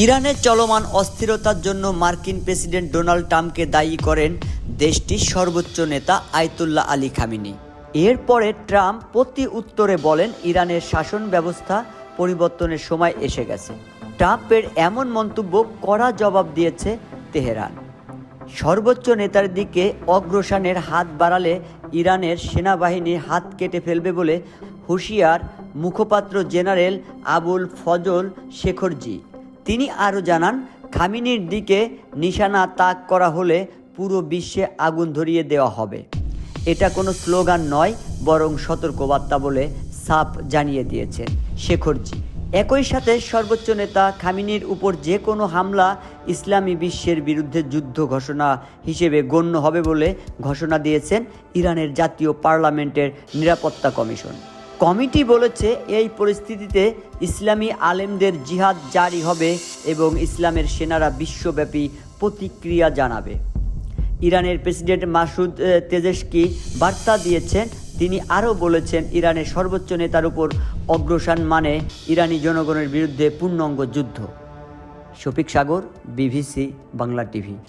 ইরানের চলমান অস্থিরতার জন্য মার্কিন প্রেসিডেন্ট ডোনাল্ড ট্রাম্পকে দায়ী করেন দেশটির সর্বোচ্চ নেতা আয়াতুল্লাহ আলী খামেনি। এরপরে ট্রাম্প প্রতি উত্তরে বলেন, ইরানের শাসন ব্যবস্থা পরিবর্তনের সময় এসে গেছে। ট্রাম্পের এমন মন্তব্য কড়া জবাব দিয়েছে তেহরান। সর্বোচ্চ নেতার দিকে অগ্রসনের হাত বাড়ালে ইরানের সেনাবাহিনীর হাত কেটে ফেলবে বলে হুঁশিয়ার মুখপাত্র জেনারেল আবুল ফজল শেখরজি। তিনি আরও জানান, খামেনির দিকে নিশানা তাক করা হলে পুরো বিশ্বে আগুন ধরিয়ে দেওয়া হবে। এটা কোনো স্লোগান নয়, বরং সতর্কবার্তা বলে সাফ জানিয়ে দিয়েছেন শেখরজি। একই সাথে সর্বোচ্চ নেতা খামেনির উপর যে কোনো হামলা ইসলামী বিশ্বের বিরুদ্ধে যুদ্ধ ঘোষণা হিসেবে গণ্য হবে বলে ঘোষণা দিয়েছেন ইরানের জাতীয় পার্লামেন্টের নিরাপত্তা কমিশন। কমিটি বলেছে, এই পরিস্থিতিতে ইসলামী আলেমদের জিহাদ জারি হবে এবং ইসলামের সেনারা বিশ্বব্যাপী প্রতিক্রিয়া জানাবে। ইরানের প্রেসিডেন্ট মাসুদ পেজেশকি বার্তা দিয়েছেন। তিনি আরও বলেছেন, ইরানের সর্বোচ্চ নেতার উপর অগ্রসর মানে ইরানি জনগণের বিরুদ্ধে পূর্ণাঙ্গ যুদ্ধ। শফিক সাগর, বিবিসি বাংলা টিভি।